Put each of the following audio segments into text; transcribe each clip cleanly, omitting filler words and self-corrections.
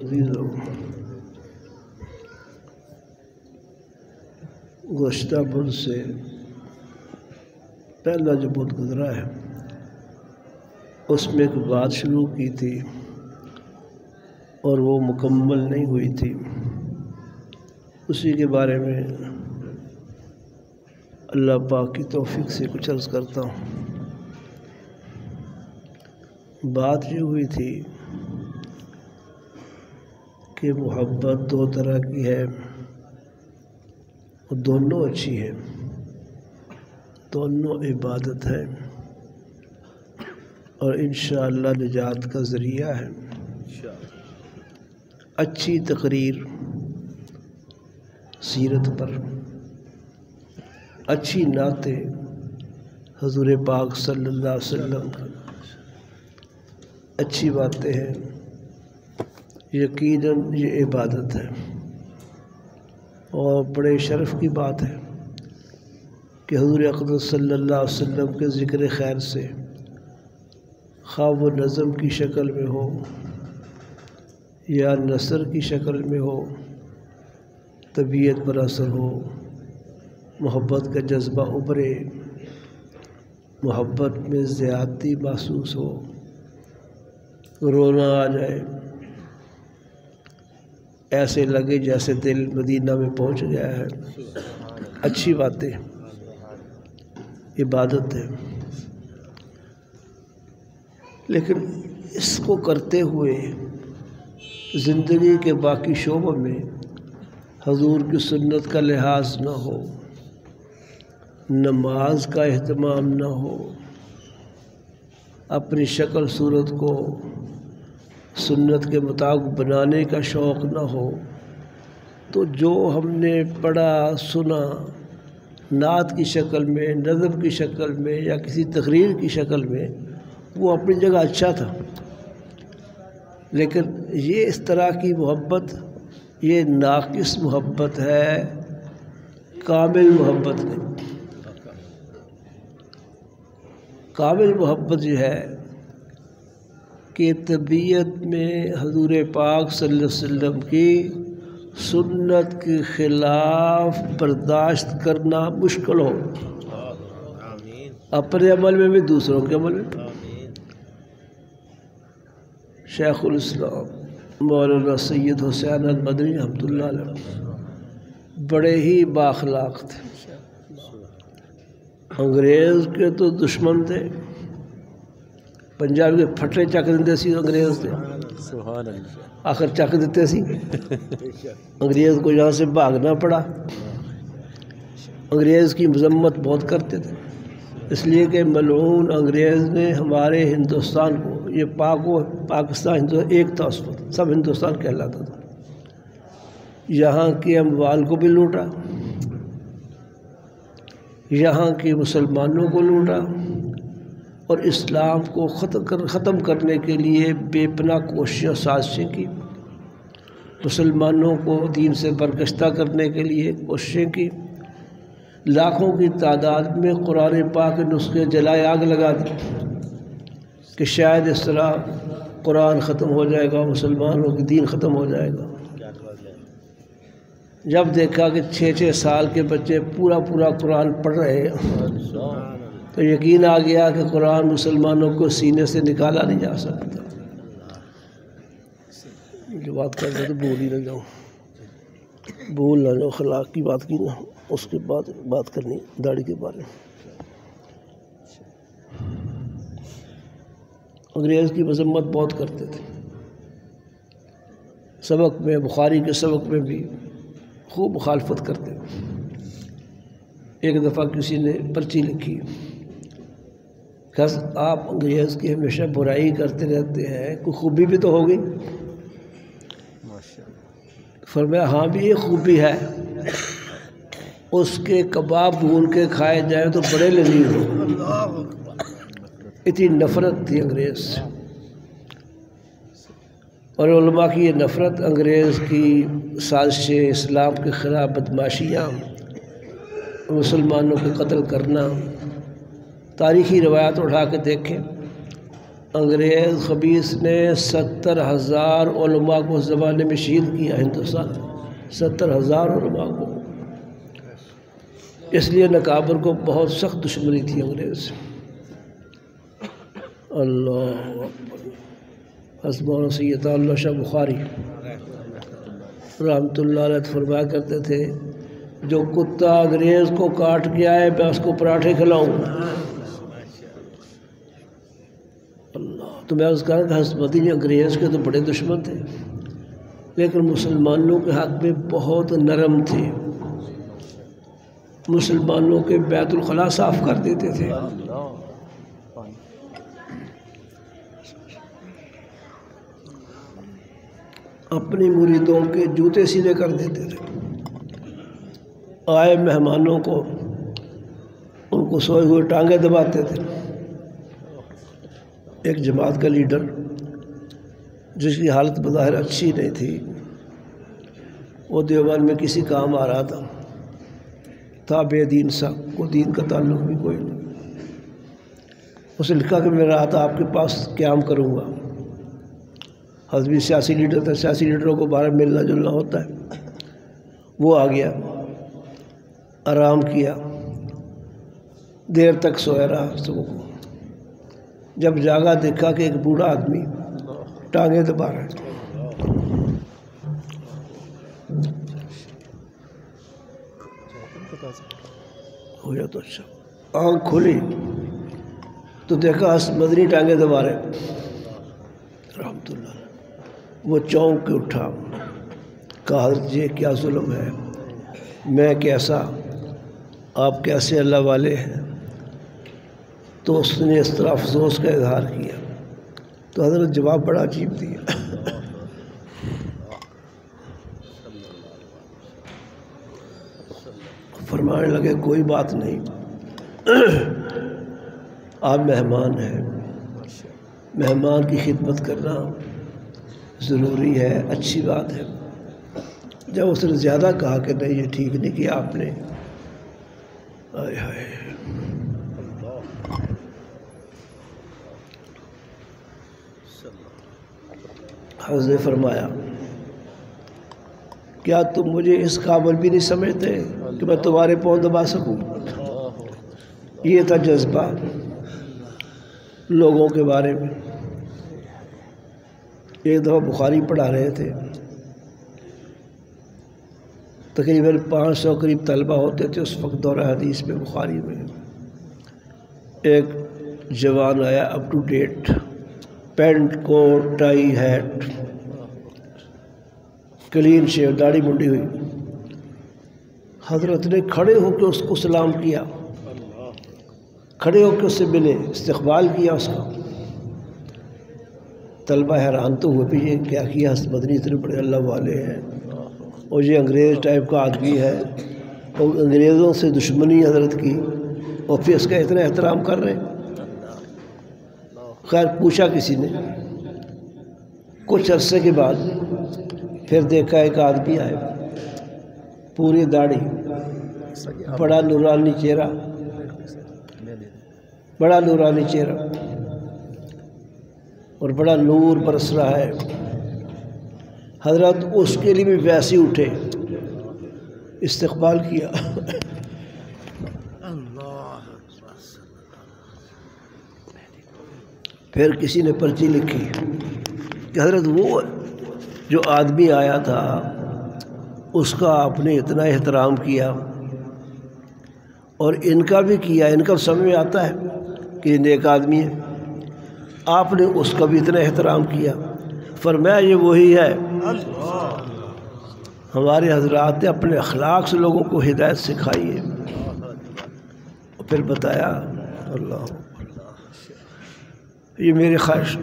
عزیزوں، گزشتہ بدھ سے پہلا جو بدھ گزرا ہے اس میں ایک بات شروع کی تھی اور وہ مکمل نہیں ہوئی تھی، اسی کے بارے میں اللہ پاک کی توفیق سے کچھ عرض کرتا ہوں۔ بات یہ ہوئی تھی کہ محبت دو طرح کی ہے اور دونوں اچھی ہے، دونوں عبادت ہے اور انشاءاللہ نجات کا ذریعہ ہے۔ اچھی تقریر سیرت پر، اچھی نعتیں حضور پاک صلی اللہ علیہ وسلم کی، اچھی باتیں ہیں، یقیناً یہ عبادت ہے اور بڑے شرف کی بات ہے کہ حضور اقدس صلی اللہ علیہ وسلم کے ذکر خیر سے خواہ وہ نظم کی شکل میں ہو یا نثر کی شکل میں ہو، طبیعت پر اثر ہو، محبت کا جذبہ ابھرے، محبت میں زیادتی محسوس ہو، رونا آ جائے، ایسے لگے جیسے دل مدینہ میں پہنچ گیا ہے، اچھی باتیں، عبادت ہے۔ لیکن اس کو کرتے ہوئے زندگی کے باقی شعبوں میں حضور کی سنت کا لحاظ نہ ہو، نماز کا اہتمام نہ ہو، اپنی شکل صورت کو سنت کے مطابق بنانے کا شوق نہ ہو، تو جو ہم نے پڑھا سنا نعت کی شکل میں، نظم کی شکل میں یا کسی تقریر کی شکل میں، وہ اپنی جگہ اچھا تھا، لیکن یہ اس طرح کی محبت یہ ناقص محبت ہے، کامل محبت نہیں۔ کامل محبت یہ ہے کہ طبیعت میں حضور پاک صلی اللہ علیہ وسلم کی سنت کے خلاف برداشت کرنا مشکل ہو، اپنے عمل میں بھی دوسروں کے عمل میں۔ شیخ الاسلام مولانا سید حسین المدنی رحمۃ اللہ علیہ بڑے ہی بااخلاق تھے، انگریز کے تو دشمن تھے، پنجاب کے پھٹے چک دیتے سی انگریز تھے، آخر چک دیتے سی، انگریز کو یہاں سے بھاگنا پڑا۔ انگریز کی مذمت بہت کرتے تھے، اس لیے کہ ملعون انگریز نے ہمارے ہندوستان کو، یہ پاکستان ہندوستان ایک تھا، اس وقت سب ہندوستان کہلاتا تھا، یہاں کے اموال کو بھی لوٹا، یہاں کے مسلمانوں کو لوٹا اور اسلام کو ختم کرنے کے لیے بے پناہ کوششیں سازشیں کی، مسلمانوں کو دین سے برگشتہ کرنے کے لیے کوششیں کی، لاکھوں کی تعداد میں قرآن پاک کے نسخے جلائے آگ لگا دی کہ شاید اس طرح قرآن ختم ہو جائے گا، مسلمانوں کی دین ختم ہو جائے گا۔ جب دیکھا کہ 6 سال کے بچے پورا قرآن پڑھ رہے ہیں تو یقین آ گیا کہ قرآن مسلمانوں کو سینے سے نکالا نہیں جا سکتا۔ جو بات کر رہے تو بھول ہی نہ جاؤں، بھول نہ جاؤ، اخلاق کی بات کی نا، اس کے بعد بات کرنی داڑھی کے بارے میں۔ انگریز کی مذمت بہت کرتے تھے، سبق میں، بخاری کے سبق میں بھی خوب مخالفت کرتے تھے۔ ایک دفعہ کسی نے پرچی لکھی کہ آپ انگریز کی ہمیشہ برائی کرتے رہتے ہیں، کوئی خوبی بھی تو ہوگی؟ فرمایا ہاں بھی یہ خوبی ہے، اس کے کباب بھون کے کھائے جائیں تو بڑے لذیذ ہو۔ اتنی نفرت تھی انگریز سے، اور علماء کی یہ نفرت، انگریز کی سازشیں، اسلام کے خلاف بدماشیاں، مسلمانوں کے قتل کرنا، تاریخی روایات اٹھا کے دیکھیں انگریز خبیث نے 70,000 علماء کو اس زمانے میں شہید کیا ہندوستان میں، 70,000 علماء کو۔ اس لیے نکابر کو بہت سخت دشمنی تھی انگریز سے۔ اللہ اکبر۔ حضرت مولانا سید اللہ شاہ بخاری رحمۃ اللہ علیہ فرمایا کرتے تھے، جو کتا انگریز کو کاٹ کے آئے میں اس کو پراٹھے کھلاؤں۔ اللہ، تو میں اس کہا کہ حضرت مدنی انگریز کے تو بڑے دشمن تھے، لیکن مسلمانوں کے حق میں بہت نرم تھے، مسلمانوں کے بیت الخلاء صاف کر دیتے تھے۔ اپنی مریدوں کے جوتے سیدھے کر دیتے تھے، آئے مہمانوں کو ان کو سوئے ہوئے ٹانگیں دباتے تھے۔ ایک جماعت کا لیڈر جس کی حالت بظاہر اچھی نہیں تھی، وہ دیوبند میں کسی کام آ رہا تھا بے دین سا، کوئی دین کا تعلق بھی کوئی نہیں۔ اسے لکھا کہ میں رات آپ کے پاس قیام کروں گا۔ حضرت بھی سیاسی لیڈر تھا، سیاسی لیڈروں کو باہر ملنا جلنا ہوتا ہے۔ وہ آ گیا، آرام کیا، دیر تک سویا رہا صبح کو۔ جب جاگا دیکھا کہ ایک بوڑھا آدمی ٹانگیں دبا رہا ہے۔ ہو جا تو اچھا، آنکھ کھلی تو دیکھا مدنی ٹانگیں دبا رہے رحمۃ اللہ۔ وہ چونک کے اٹھا، کہا حضرت یہ کیا ظلم ہے، میں کیسا، آپ کیسے اللہ والے ہیں؟ تو اس نے اس طرح افسوس کا اظہار کیا، تو حضرت جواب بڑا عجیب دیا۔ فرمانے لگے کوئی بات نہیں، آپ مہمان ہیں، مہمان کی خدمت کرنا ضروری ہے، اچھی بات ہے۔ جب اس نے زیادہ کہا کہ نہیں یہ ٹھیک نہیں کیا آپ نے، آئے ہائے، حضرت نے فرمایا کیا تم مجھے اس قابل بھی نہیں سمجھتے کہ میں تمہارے پاؤں دبا سکوں؟ یہ تھا جذبہ لوگوں کے بارے میں۔ ایک دفعہ بخاری پڑھا رہے تھے، تقریباً 500 قریب طلبہ ہوتے تھے اس وقت دورہ حدیث میں بخاری میں۔ ایک جوان آیا up to date, pant coat tie hat, clean shave, داڑھی منڈی ہوئی۔ حضرت نے کھڑے ہو کے اس کو سلام کیا، کھڑے ہو کے اس سے ملے، استقبال کیا اس کا۔ طلبہ حیران تو ہوئے بھی یہ کیا کیا، حضرت مدنی اتنے بڑے اللہ والے ہیں اور یہ انگریز ٹائپ کا آدمی ہے اور انگریزوں سے دشمنی حضرت کی اور پھر اس کا اتنا احترام کر رہے ہیں۔ خیر پوچھا کسی نے، کچھ عرصے کے بعد پھر دیکھا ایک آدمی آئے، پوری داڑھی، بڑا نورانی چہرہ، بڑا نورانی چہرہ اور بڑا نور برس رہا ہے۔ حضرت اس کے لیے بھی ویسے اٹھے، استقبال کیا۔ پھر کسی نے پرچی لکھی کہ حضرت وہ جو آدمی آیا تھا اس کا آپ نے اتنا احترام کیا اور ان کا بھی کیا، ان کا سمجھ میں آتا ہے کہ یہ نیک آدمی ہے، آپ نے اس کا بھی اتنا احترام کیا۔ فرمایا یہ وہی ہے، ہمارے حضرات نے اپنے اخلاق سے لوگوں کو ہدایت سکھائی ہے۔ پھر بتایا اللہ، یہ میری خواہش،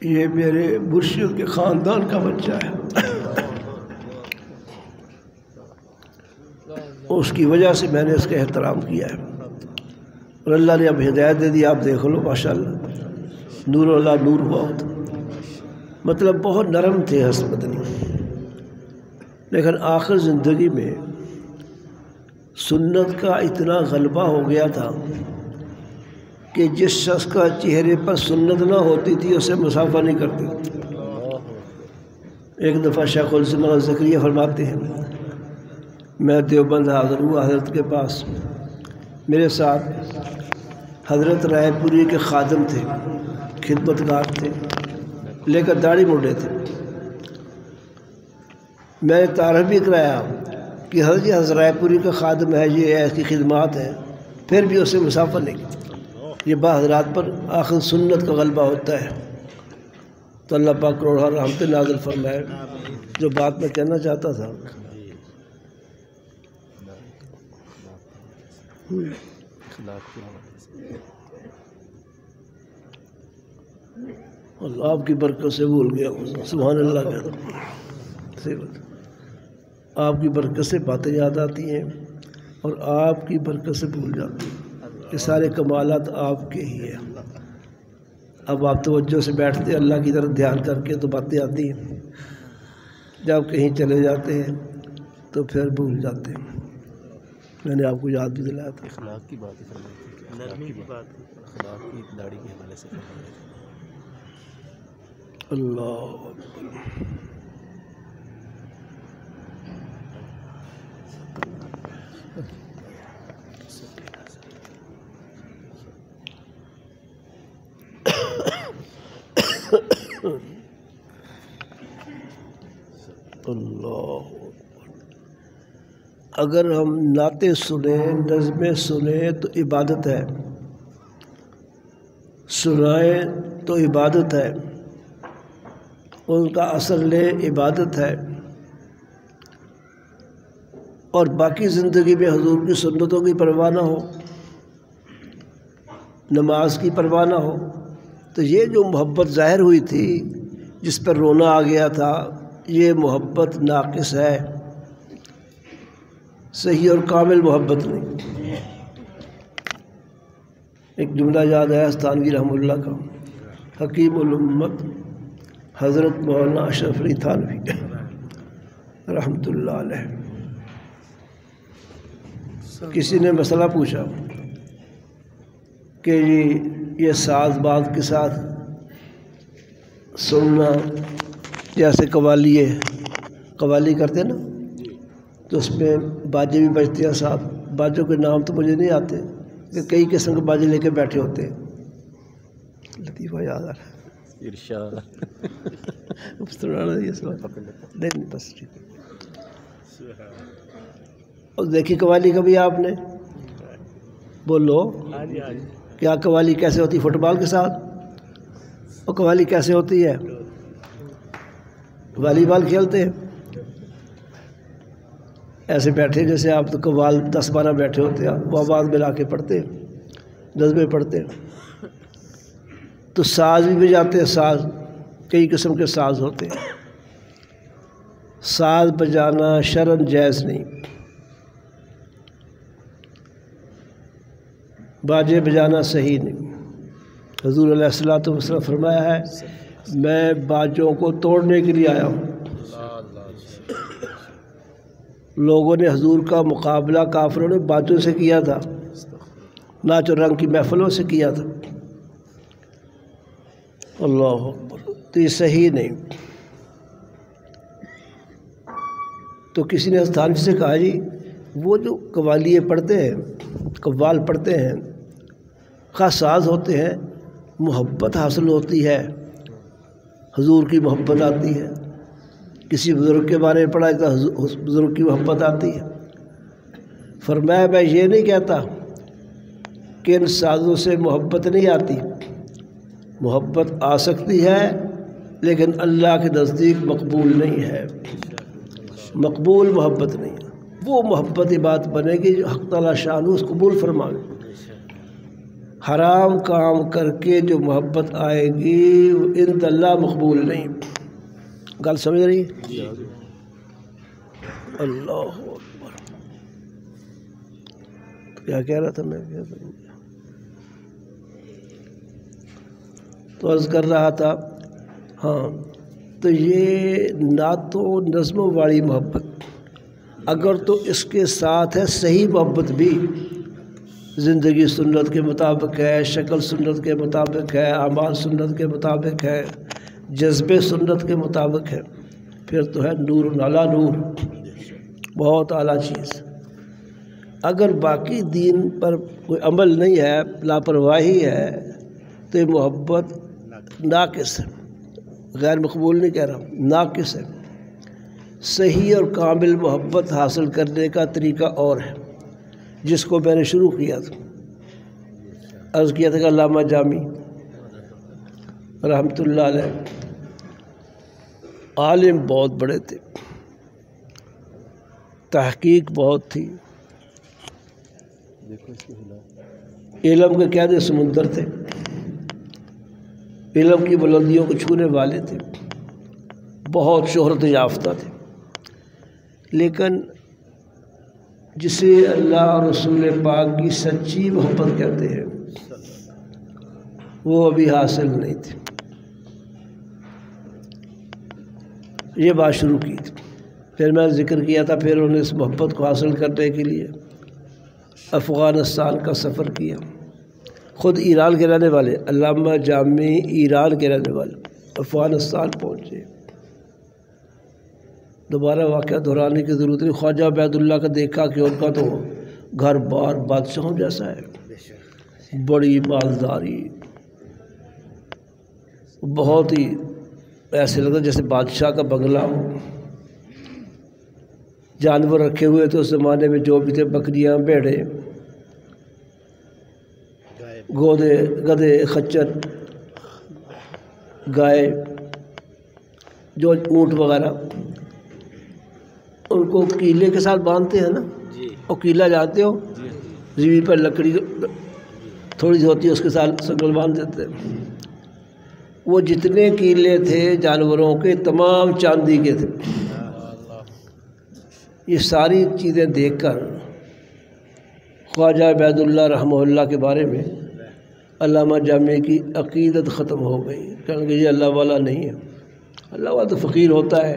یہ میرے مرشد کے خاندان کا بچہ ہے، اس کی وجہ سے میں نے اس کا احترام کیا ہے اور اللہ نے اب ہدایت دے دی۔ آپ دیکھ لو ماشاءاللہ، نور اللہ نور ہوا ہوتا، مطلب بہت نرم تھے حضرت مدنی، لیکن آخر زندگی میں سنت کا اتنا غلبہ ہو گیا تھا کہ جس شخص کا چہرے پر سنت نہ ہوتی تھی اسے مصافحہ نہیں کرتے. ایک دفعہ شیخ الاسلام زکریا فرماتے ہیں میں دیوبند حاضر ہوا حضرت کے پاس. میرے ساتھ حضرت رائے پوری کے خادم تھے، خدمتگار تھے، لے کر داڑھی موڑے تھے. میں نے تعارف بھی کرایا کہ حضرت رائے پوری کا خادم ہے، یہ ایسی خدمات ہے، پھر بھی اسے مصافحہ نہیں کی. یہ با حضرات پر آخر سنت کا غلبہ ہوتا ہے. تو اللہ پاک کروڑا رحمت نازل فرمائے. جو بات میں کہنا چاہتا تھا اللہ آپ کی برکت سے بھول گیا. سبحان اللہ کہتا آپ کی برکت سے باتیں یاد آتی ہیں اور آپ کی برکت سے بھول جاتی ہیں. یہ سارے کمالات آپ کے ہی ہیں. اب آپ توجہ سے بیٹھتے ہیں اللہ کی طرف دھیان کر کے تو باتیں آتی ہیں. جب کہیں چلے جاتے ہیں تو پھر بھول جاتے ہیں. میں نے آپ کو یاد بھی دلایا تھا. اخلاق کی بات نرمی کی بات اخلاق کی داڑھی کے حوالے سے اللہ اللہ. اگر ہم نعتیں سنیں، نظمیں سنیں تو عبادت ہے، سنائیں تو عبادت ہے، ان کا اثر لیں عبادت ہے. اور باقی زندگی میں حضور کی سنتوں کی پرواہ نہ ہو، نماز کی پرواہ نہ ہو، تو یہ جو محبت ظاہر ہوئی تھی جس پر رونا آ گیا تھا، یہ محبت ناقص ہے، صحیح اور کامل محبت نہیں. ایک جملہ یاد آیا استانوی رحمہ اللہ کا، حکیم الامت حضرت مولانا اشرف علی تھانوی رحمۃ اللہ علیہ. کسی نے مسئلہ پوچھا کہ یہ ساز باز کے ساتھ سننا، جیسے قوالی ہے، قوالی کرتے نا تو اس میں باجے بھی بجتے ہیں ساتھ. باجوں کے نام تو مجھے نہیں آتے کہ کئی قسم کے باجے لے کے بیٹھے ہوتے ہیں. لطیفہ یاد آ رہا ہے ارشاد نہیں بس ٹھیک ہے. اور دیکھی قوالی کبھی آپ نے؟ بولو کیا قوالی کیسے ہوتی؟ فٹ بال کے ساتھ. اور قوالی کیسے ہوتی ہے؟ والی بال کھیلتے ہیں ایسے بیٹھے جیسے آپ تو قوال 10-12 بیٹھے ہوتے ہیں، وہ آواز ملا کے پڑھتے ہیں، نظمیں پڑھتے ہیں. تو ساز بھی بجاتے ہیں. ساز کئی قسم کے ساز ہوتے ہیں. ساز بجانا شرعاً جائز نہیں. باجے بجانا صحیح نہیں. حضور علیہ الصلوۃ والسلام فرمایا ہے میں باجوں کو توڑنے کے لیے آیا ہوں. لوگوں نے حضور کا مقابلہ کافروں نے باجوں سے کیا تھا، ناچ و رنگ کی محفلوں سے کیا تھا. اللہ اکبر. تو یہ صحیح نہیں. تو کسی نے تھانوی سے کہا جی وہ جو قوالیے پڑھتے ہیں، قوال پڑھتے ہیں، خاص ساز ہوتے ہیں، محبت حاصل ہوتی ہے، حضور کی محبت آتی ہے. کسی بزرگ کے بارے میں پڑھا تو بزرگ کی محبت آتی ہے. فرمایا میں یہ نہیں کہتا کہ ان سازوں سے محبت نہیں آتی، محبت آ سکتی ہے لیکن اللہ کے نزدیک مقبول نہیں ہے. مقبول محبت نہیں ہے. وہ محبت بات بنے گی جو حق تعالیٰ شان اس قبول فرمائے. حرام کام کر کے جو محبت آئے گی وہ عند اللہ مقبول نہیں. گل سمجھ رہی ہے؟ اللہ اکبر. کیا کہہ رہا تھا میں؟ تو عرض کر رہا تھا ہاں تو یہ نعتوں نظموں والی محبت اگر تو اس کے ساتھ ہے صحیح محبت بھی، زندگی سنت کے مطابق ہے، شکل سنت کے مطابق ہے، اعمال سنت کے مطابق ہے، جذبے سنت کے مطابق ہے، پھر تو ہے نور علی نور، بہت اعلیٰ چیز۔ اگر باقی دین پر کوئی عمل نہیں ہے، لاپرواہی ہے، تو یہ محبت ناقص ہے، غیر مقبول نہیں کہہ رہا، ناقص ہے۔ صحیح اور کامل محبت حاصل کرنے کا طریقہ اور ہے، جس کو میں نے شروع کیا تھا، عرض کیا تھا کہ علامہ جامی رحمۃ اللہ علیہ عالم بہت بڑے تھے، تحقیق بہت تھی، علم کے قید سمندر تھے، علم کی بلندیوں کو چھونے والے تھے، بہت شہرت یافتہ تھے، لیکن جسے اللہ اور رسول پاک کی سچی محبت کہتے ہیں وہ ابھی حاصل نہیں تھی۔ یہ بات شروع کی تھی، پھر میں ذکر کیا تھا، پھر انہوں نے اس محبت کو حاصل کرنے کے لیے افغانستان کا سفر کیا، خود ایران کے رہنے والے علامہ جامی ایران کے رہنے والے افغانستان پہنچے۔ دوبارہ واقعہ دہرانے کی ضرورت نہیں، خواجہ عبید اللہ کا دیکھا کہ ان کا تو گھر بار بادشاہوں جیسا ہے، بڑی مالداری، بہت ہی ایسے لگتا جیسے بادشاہ کا بنگلہ ہو، جانور رکھے ہوئے تھے اس زمانے میں جو بھی تھے، بکریاں، بھیڑیں، گدھے، خچر، گائے، جو اونٹ وغیرہ، ان کو کیلے کے ساتھ باندھتے ہیں نا، اور کیلا جاتے ہو، زمین پر لکڑی تھوڑی سی ہوتی ہے اس کے ساتھ سنگل باندھ دیتے ہیں۔ وہ جتنے کیلے تھے جانوروں کے تمام چاندی کے تھے۔ یہ ساری چیزیں دیکھ کر خواجہ عبید اللہ رحمہ اللہ کے بارے میں علامہ جامی کی عقیدت ختم ہو گئی، کہنے کہ یہ اللہ والا نہیں ہے، اللہ والا تو فقیر ہوتا ہے،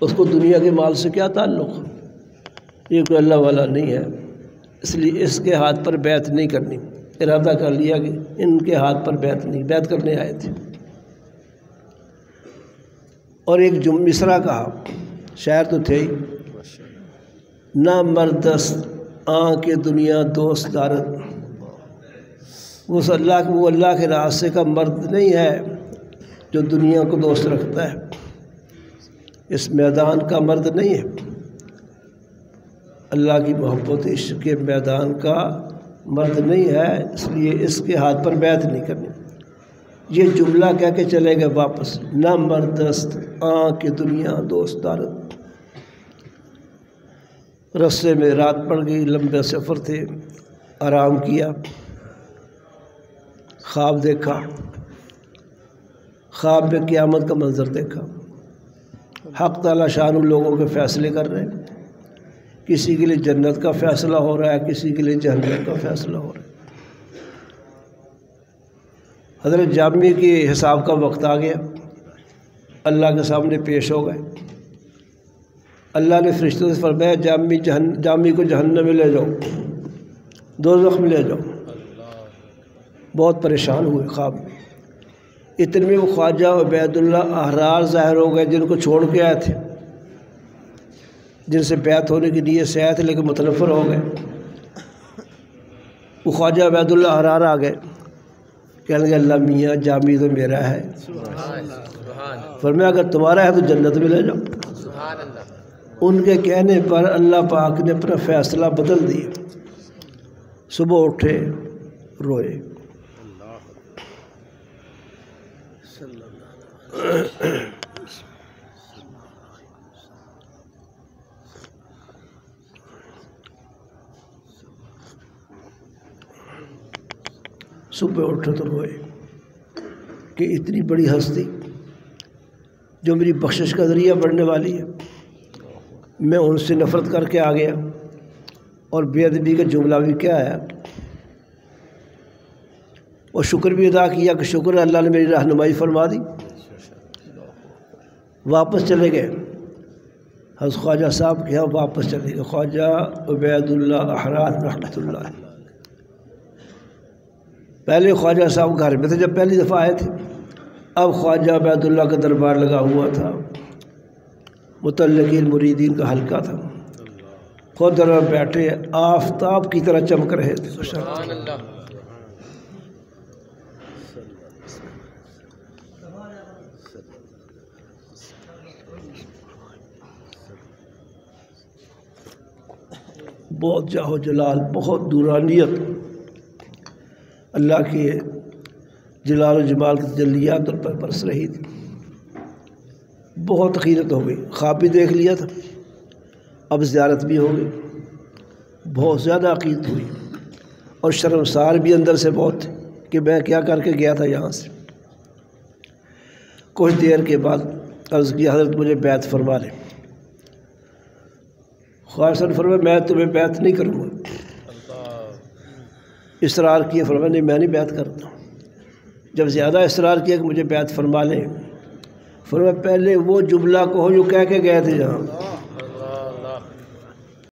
اس کو دنیا کے مال سے کیا تعلق، یہ کوئی اللہ والا نہیں ہے، اس لیے اس کے ہاتھ پر بیعت نہیں کرنی۔ ارادہ کر لیا کہ ان کے ہاتھ پر بیعت نہیں، بیعت کرنے آئے تھے۔ اور ایک مصرع کہا، شاعر تو تھے ہی، نہ مردست آنکھ دنیا دوست دارت، وہ اللہ کے راستے کا مرد نہیں ہے جو دنیا کو دوست رکھتا ہے، اس میدان کا مرد نہیں ہے، اللہ کی محبت عشق کے میدان کا مرد نہیں ہے، اس لیے اس کے ہاتھ پر بیعت نہیں کرنی۔ یہ جملہ کہہ کے چلے گئے واپس، نہ مردست آنکھ دنیا دوست دارت۔ رستے میں رات پڑ گئی، لمبے سفر تھے، آرام کیا، خواب دیکھا، خواب میں قیامت کا منظر دیکھا، حق تعالیٰ شان لوگوں کے فیصلے کر رہے ہیں، کسی کے لیے جنت کا فیصلہ ہو رہا ہے، کسی کے لیے جہنم کا فیصلہ ہو رہا ہے۔ حضرت جامی کے حساب کا وقت آ گیا، اللہ کے سامنے پیش ہو گئے، اللہ نے فرشتوں سے فرمایا جامی کو جہنم میں لے جاؤ، دوزخ میں لے جاؤ۔ بہت پریشان ہوئے خواب میں، اتنے میں وہ خواجہ عبید اللہ احرار ظاہر ہو گئے جن کو چھوڑ کے آئے تھے، جن سے بیعت ہونے کی نیت سے آئے تھے لیکن متنفر ہو گئے۔ وہ خواجہ عبید اللہ احرار آ گئے، کہنے لگے اللہ میاں جامی تو میرا ہے، فرمایا اگر تمہارا ہے تو جنت میں لے جاؤ۔ ان کے کہنے پر اللہ پاک نے اپنا فیصلہ بدل دیا، صبح اٹھے روئے۔ صبح اٹھے تو روئے کہ اتنی بڑی ہستی جو میری بخشش کا ذریعہ بڑھنے والی ہے، میں ان سے نفرت کر کے آ گیا، اور بے ادبی کا جملہ بھی کیا ہے، اور شکر بھی ادا کیا کہ شکر ہے اللہ نے میری رہنمائی فرما دی۔ واپس چلے گئے، حضرت خواجہ صاحب کے یہاں واپس چلے گئے، خواجہ عبید اللہ احرار رحمۃ اللہ علیہ۔ پہلے خواجہ صاحب گھر میں تھے جب پہلی دفعہ آئے تھے، اب خواجہ عبید اللہ کا دربار لگا ہوا تھا، متعلقین مریدین کا حلقہ تھا، خود در میں بیٹھے آفتاب کی طرح چمک رہے تھے۔ سبحان اللہ۔ بہت جاہ جلال، بہت دورانیت، اللہ کے جلال و جمال کی تجلیات پر برس رہی تھی۔ بہت عقیدت ہو گئی، خواب بھی دیکھ لیا تھا، اب زیارت بھی ہو گئی، بہت زیادہ عقیدت ہوئی، اور شرمسار بھی اندر سے بہت تھے کہ میں کیا کر کے گیا تھا یہاں سے۔ کچھ دیر کے بعد عرض کیا حضرت مجھے بیعت فرما لیں۔ خواجہ صاحب نے فرمایا میں تمہیں بیعت نہیں کروں گا۔ اصرار کیا، فرمایا نہیں میں نہیں بیعت کرتا۔ جب زیادہ اصرار کیا کہ مجھے بیعت فرما لیں، فرمایا پہلے وہ جملہ کہو جو کہہ کے گئے تھے جہاں،